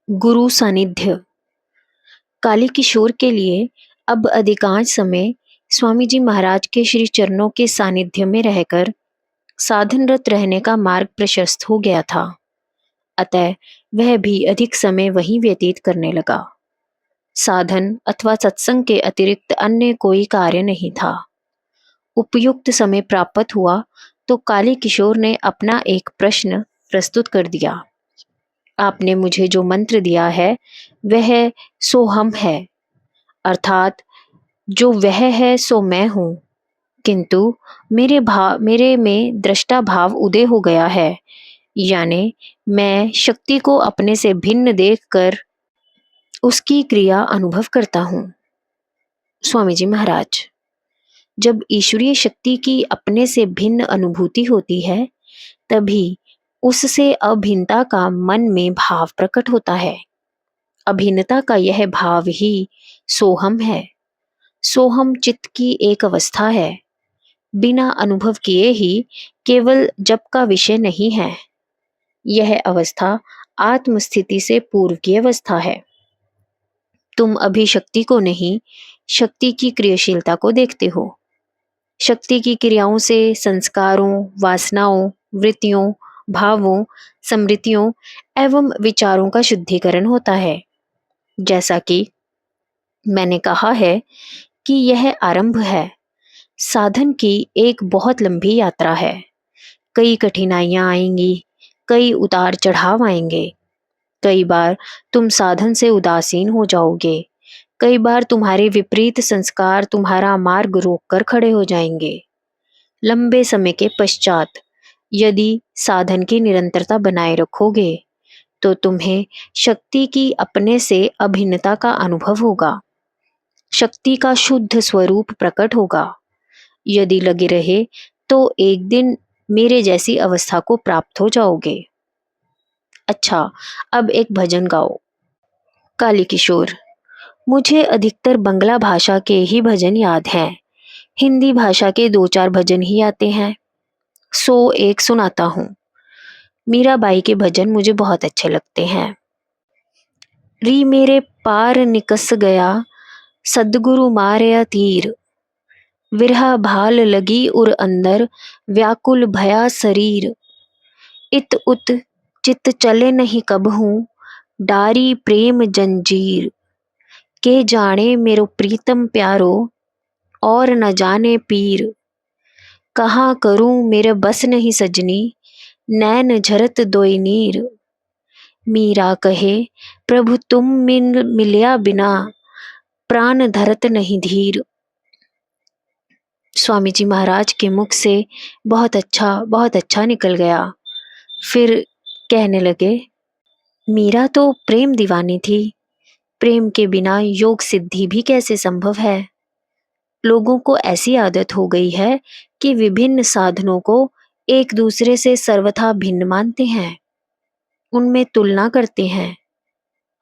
गुरु सानिध्य। काली किशोर के लिए अब अधिकांश समय स्वामी जी महाराज के श्री चरणों के सानिध्य में रहकर साधनरत रहने का मार्ग प्रशस्त हो गया था। अतः वह भी अधिक समय वहीं व्यतीत करने लगा। साधन अथवा सत्संग के अतिरिक्त अन्य कोई कार्य नहीं था। उपयुक्त समय प्राप्त हुआ तो काली किशोर ने अपना एक प्रश्न प्रस्तुत कर दिया। आपने मुझे जो मंत्र दिया है वह सो हम है, अर्थात जो वह है सो मैं हूँ, किंतु मेरे में दृष्टा भाव उदय हो गया है, यानी मैं शक्ति को अपने से भिन्न देखकर उसकी क्रिया अनुभव करता हूँ। स्वामी जी महाराज, जब ईश्वरीय शक्ति की अपने से भिन्न अनुभूति होती है तभी उससे अभिन्नता का मन में भाव प्रकट होता है। अभिन्नता का यह भाव ही सोहम है। सोहम चित्त की एक अवस्था है, बिना अनुभव किए ही केवल जप का विषय नहीं है। यह अवस्था आत्मस्थिति से पूर्व की अवस्था है। तुम अभी शक्ति को नहीं, शक्ति की क्रियाशीलता को देखते हो। शक्ति की क्रियाओं से संस्कारों, वासनाओं, वृत्तियों, भावों, स्मृतियों एवं विचारों का शुद्धिकरण होता है। जैसा कि मैंने कहा है कि यह आरंभ है। साधन की एक बहुत लंबी यात्रा है। कई कठिनाइयां आएंगी, कई उतार चढ़ाव आएंगे। कई बार तुम साधन से उदासीन हो जाओगे। कई बार तुम्हारे विपरीत संस्कार तुम्हारा मार्ग रोककर खड़े हो जाएंगे। लंबे समय के पश्चात यदि साधन की निरंतरता बनाए रखोगे तो तुम्हें शक्ति की अपने से अभिन्नता का अनुभव होगा। शक्ति का शुद्ध स्वरूप प्रकट होगा। यदि लगे रहे तो एक दिन मेरे जैसी अवस्था को प्राप्त हो जाओगे। अच्छा, अब एक भजन गाओ। काली किशोर, मुझे अधिकतर बंगला भाषा के ही भजन याद हैं। हिंदी भाषा के 2-4 भजन ही आते हैं, सो एक सुनाता हूँ। मीराबाई के भजन मुझे बहुत अच्छे लगते हैं। री मेरे पार निकस गया, सद्गुरु मारया तीर। विरह भाल लगी उर अंदर, व्याकुल भया शरीर। इत उत चित चले नहीं कबहूँ, डारी प्रेम जंजीर। के जाने मेरो प्रीतम प्यारो, और न जाने पीर। कहाँ करूँ मेरे बस नहीं सजनी, नैन झरत दोई नीर। मीरा कहे प्रभु तुम मिलिया बिना, प्राण धरत नहीं धीर। स्वामी जी महाराज के मुख से बहुत अच्छा निकल गया। फिर कहने लगे, मीरा तो प्रेम दीवानी थी। प्रेम के बिना योग सिद्धि भी कैसे संभव है। लोगों को ऐसी आदत हो गई है कि विभिन्न साधनों को एक दूसरे से सर्वथा भिन्न मानते हैं, उनमें तुलना करते हैं,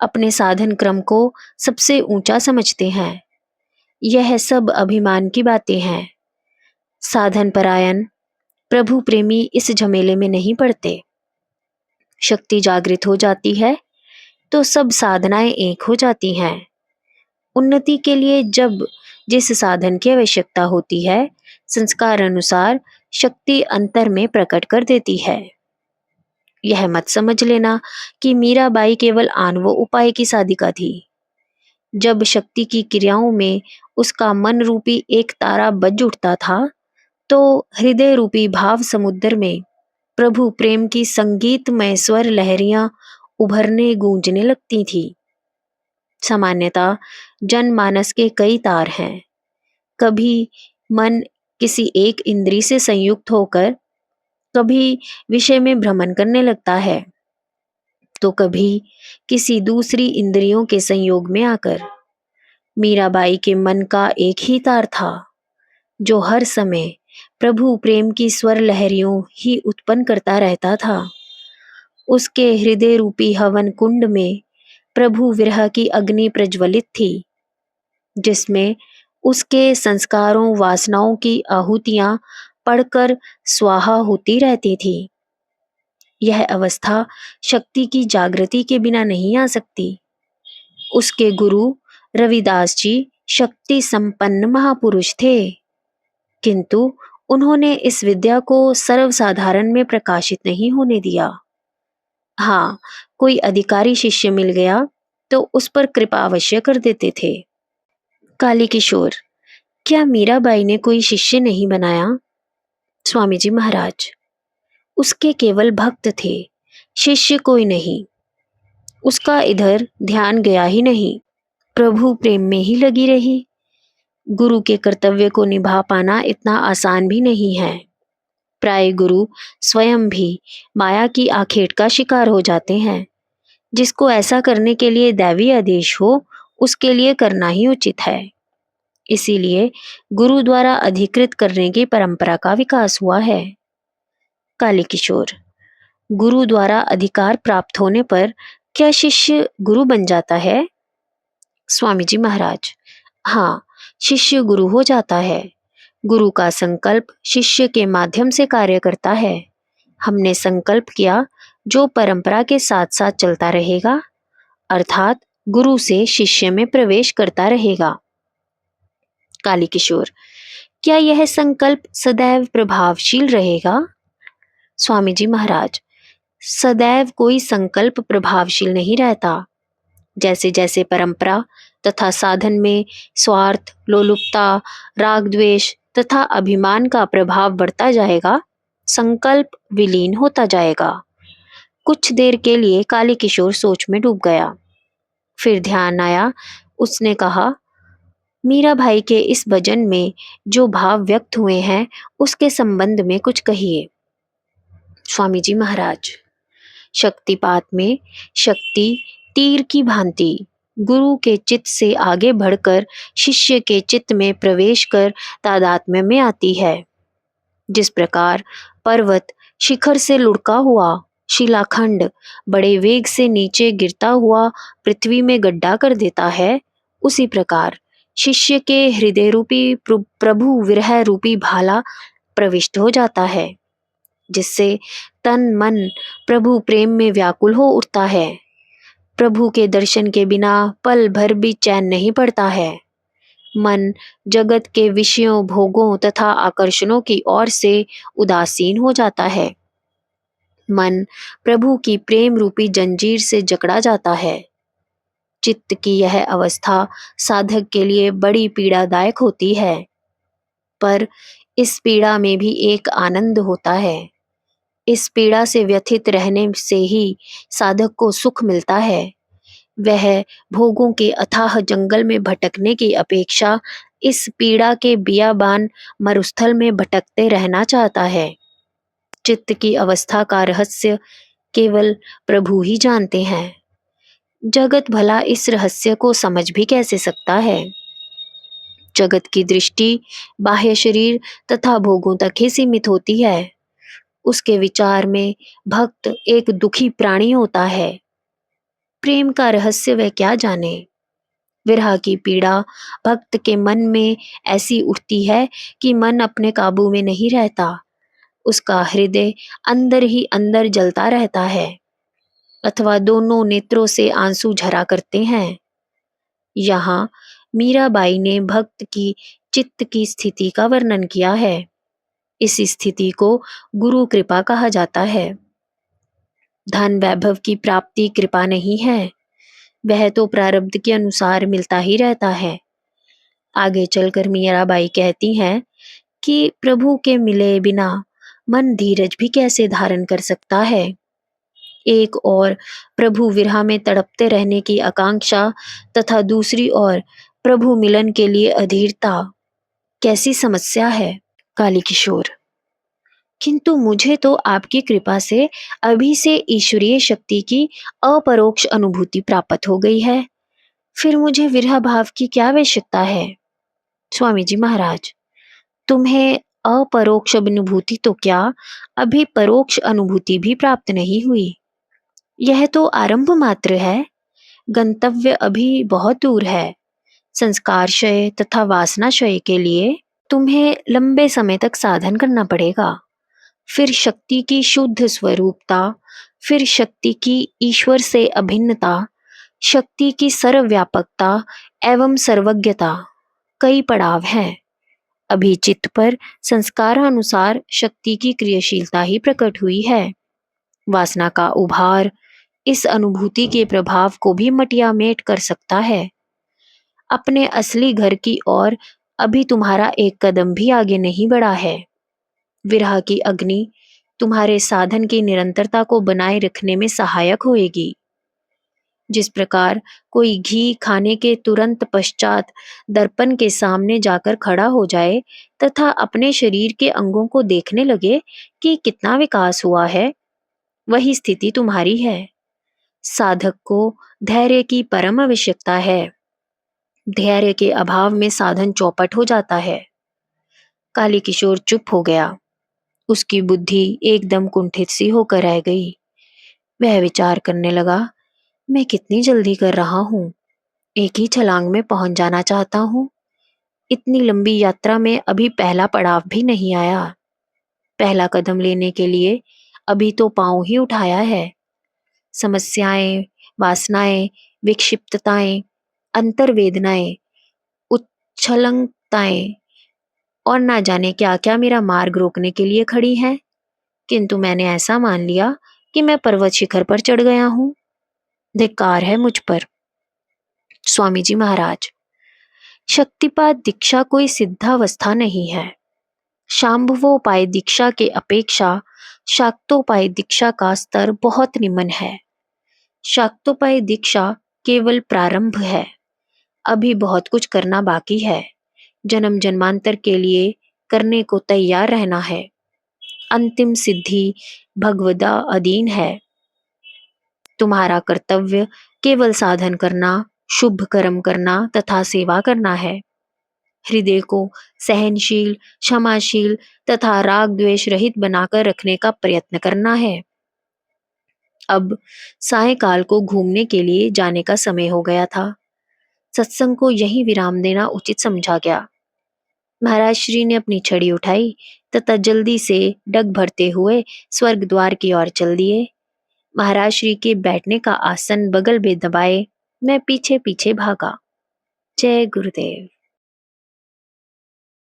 अपने साधन क्रम को सबसे ऊंचा समझते हैं। यह सब अभिमान की बातें हैं। साधन परायण प्रभु प्रेमी इस झमेले में नहीं पड़ते। शक्ति जागृत हो जाती है तो सब साधनाएं एक हो जाती हैं। उन्नति के लिए जब जिस साधन की आवश्यकता होती है, संस्कार अनुसार शक्ति अंतर में प्रकट कर देती है। यह मत समझ लेना कि मीराबाई केवल आणवो उपाय की साधिका थी। जब शक्ति की क्रियाओं में उसका मन रूपी एक तारा बज उठता था तो हृदय रूपी भाव समुद्र में प्रभु प्रेम की संगीतमय स्वर लहरियां उभरने गूंजने लगती थी। सामान्यतः जनमानस के कई तार हैं। कभी मन किसी एक इंद्री से संयुक्त होकर कभी विषय में भ्रमण करने लगता है, तो कभी किसी दूसरी इंद्रियों के संयोग में आकर। मीराबाई के मन का एक ही तार था जो हर समय प्रभु प्रेम की स्वर लहरियों ही उत्पन्न करता रहता था। उसके हृदय रूपी हवन कुंड में प्रभु विरह की अग्नि प्रज्वलित थी, जिसमें उसके संस्कारों वासनाओं की आहुतियां पड़कर स्वाहा होती रहती थी। यह अवस्था शक्ति की जागृति के बिना नहीं आ सकती। उसके गुरु रविदास जी शक्ति संपन्न महापुरुष थे, किंतु उन्होंने इस विद्या को सर्वसाधारण में प्रकाशित नहीं होने दिया। हाँ, कोई अधिकारी शिष्य मिल गया तो उस पर कृपा अवश्य कर देते थे। काली किशोर, क्या मीराबाई ने कोई शिष्य नहीं बनाया? स्वामी जी महाराज, उसके केवल भक्त थे, शिष्य कोई नहीं। उसका इधर ध्यान गया ही नहीं, प्रभु प्रेम में ही लगी रही। गुरु के कर्तव्य को निभा पाना इतना आसान भी नहीं है। प्राय गुरु स्वयं भी माया की आखेट का शिकार हो जाते हैं। जिसको ऐसा करने के लिए दैवी आदेश हो, उसके लिए करना ही उचित है। इसीलिए गुरु द्वारा अधिकृत करने की परंपरा का विकास हुआ है। काली किशोर, गुरु द्वारा अधिकार प्राप्त होने पर क्या शिष्य गुरु बन जाता है? स्वामी जी महाराज, हाँ, शिष्य गुरु हो जाता है। गुरु का संकल्प शिष्य के माध्यम से कार्य करता है। हमने संकल्प किया जो परंपरा के साथ साथ चलता रहेगा, अर्थात गुरु से शिष्य में प्रवेश करता रहेगा। काली किशोर, क्या यह संकल्प सदैव प्रभावशील रहेगा? स्वामी जी महाराज, सदैव कोई संकल्प प्रभावशील नहीं रहता। जैसे जैसे परंपरा तथा साधन में स्वार्थ, लोलुपता, राग द्वेष तथा अभिमान का प्रभाव बढ़ता जाएगा, संकल्प विलीन होता जाएगा। कुछ देर के लिए काली किशोर सोच में डूब गया। फिर ध्यान आया। उसने कहा, मीरा भाई के इस भजन में जो भाव व्यक्त हुए हैं उसके संबंध में कुछ कहिए। स्वामी जी महाराज, शक्तिपात में शक्ति तीर की भांति गुरु के चित्त से आगे बढ़कर शिष्य के चित्त में प्रवेश कर तादात्म्य में आती है। जिस प्रकार पर्वत शिखर से लुढ़का हुआ शिलाखंड बड़े वेग से नीचे गिरता हुआ पृथ्वी में गड्ढा कर देता है, उसी प्रकार शिष्य के हृदय रूपी प्रभु विरह रूपी भाला प्रविष्ट हो जाता है, जिससे तन मन प्रभु प्रेम में व्याकुल हो उठता है। प्रभु के दर्शन के बिना पल भर भी चैन नहीं पड़ता है। मन जगत के विषयों, भोगों तथा आकर्षणों की ओर से उदासीन हो जाता है। मन प्रभु की प्रेम रूपी जंजीर से जकड़ा जाता है। चित्त की यह अवस्था साधक के लिए बड़ी पीड़ादायक होती है, पर इस पीड़ा में भी एक आनंद होता है। इस पीड़ा से व्यथित रहने से ही साधक को सुख मिलता है। वह भोगों के अथाह जंगल में भटकने की अपेक्षा इस पीड़ा के बियाबान मरुस्थल में भटकते रहना चाहता है। चित्त की अवस्था का रहस्य केवल प्रभु ही जानते हैं। जगत भला इस रहस्य को समझ भी कैसे सकता है? जगत की दृष्टि बाह्य शरीर तथा भोगों तक ही सीमित होती है। उसके विचार में भक्त एक दुखी प्राणी होता है। प्रेम का रहस्य वह क्या जाने। विरह की पीड़ा भक्त के मन में ऐसी उठती है कि मन अपने काबू में नहीं रहता। उसका हृदय अंदर ही अंदर जलता रहता है, अथवा दोनों नेत्रों से आंसू झरा करते हैं। यहाँ मीराबाई ने भक्त की चित्त की स्थिति का वर्णन किया है। इस स्थिति को गुरु कृपा कहा जाता है। धन वैभव की प्राप्ति कृपा नहीं है, वह तो प्रारब्ध के अनुसार मिलता ही रहता है। आगे चलकर मीराबाई कहती हैं कि प्रभु के मिले बिना मन धीरज भी कैसे धारण कर सकता है। एक और प्रभु विरह में तड़पते रहने की आकांक्षा तथा दूसरी ओर प्रभु मिलन के लिए अधीरता, कैसी समस्या है। काली किशोर, किंतु मुझे तो आपकी कृपा से अभी से ईश्वरीय शक्ति की अपरोक्ष अनुभूति प्राप्त हो गई है, फिर मुझे विरह भाव की क्या आवश्यकता है। स्वामी जी महाराज, तुम्हें अपरोक्ष अनुभूति तो क्या, अभी परोक्ष अनुभूति भी प्राप्त नहीं हुई। यह तो आरंभ मात्र है, गंतव्य अभी बहुत दूर है। संस्कारक्षय तथा वासनाक्षय के लिए तुम्हें लंबे समय तक साधन करना पड़ेगा। फिर शक्ति की शुद्ध स्वरूपता फिर शक्ति की ईश्वर से अभिन्नता, शक्ति की सर्वव्यापकता एवं सर्वज्ञता, कई पड़ाव हैं। अभी चित्त पर संस्कारानुसार शक्ति की क्रियाशीलता ही प्रकट हुई है। वासना का उभार इस अनुभूति के प्रभाव को भी मटियामेट कर सकता है। अपने असली घर की ओर अभी तुम्हारा एक कदम भी आगे नहीं बढ़ा है। विरह की अग्नि तुम्हारे साधन की निरंतरता को बनाए रखने में सहायक होएगी। जिस प्रकार कोई घी खाने के तुरंत पश्चात दर्पण के सामने जाकर खड़ा हो जाए तथा अपने शरीर के अंगों को देखने लगे कि कितना विकास हुआ है, वही स्थिति तुम्हारी है। साधक को धैर्य की परम आवश्यकता है। धैर्य के अभाव में साधन चौपट हो जाता है। काली किशोर चुप हो गया। उसकी बुद्धि एकदम कुंठित सी होकर रह गई। वह विचार करने लगा, मैं कितनी जल्दी कर रहा हूँ। एक ही छलांग में पहुंच जाना चाहता हूँ। इतनी लंबी यात्रा में अभी पहला पड़ाव भी नहीं आया। पहला कदम लेने के लिए अभी तो पांव ही उठाया है। समस्याएं, वासनाएं, विक्षिप्तताएं, अंतर्वेदनाएं, उच्छलंकताएं और ना जाने क्या क्या मेरा मार्ग रोकने के लिए खड़ी हैं। किंतु मैंने ऐसा मान लिया कि मैं पर्वत शिखर पर चढ़ गया हूँ। धिक्कार है मुझ पर। स्वामी जी महाराज, शक्तिपात दीक्षा कोई सिद्धावस्था नहीं है। शांभवोपाय दीक्षा के अपेक्षा शाक्तोपाय दीक्षा का स्तर बहुत निम्न है। शाक्तोपाय दीक्षा केवल प्रारंभ है। अभी बहुत कुछ करना बाकी है। जन्म जन्मांतर के लिए करने को तैयार रहना है। अंतिम सिद्धि भगवदा अधीन है। तुम्हारा कर्तव्य केवल साधन करना, शुभ कर्म करना तथा सेवा करना है। हृदय को सहनशील, क्षमाशील तथा राग द्वेष रहित बनाकर रखने का प्रयत्न करना है। अब सायंकाल को घूमने के लिए जाने का समय हो गया था। सत्संग को यहीं विराम देना उचित समझा गया। महाराज श्री ने अपनी छड़ी उठाई तथा जल्दी से डग भरते हुए स्वर्ग द्वार की ओर चल दिए। महाराज श्री के बैठने का आसन बगल में दबाए मैं पीछे पीछे भागा। जय गुरुदेव।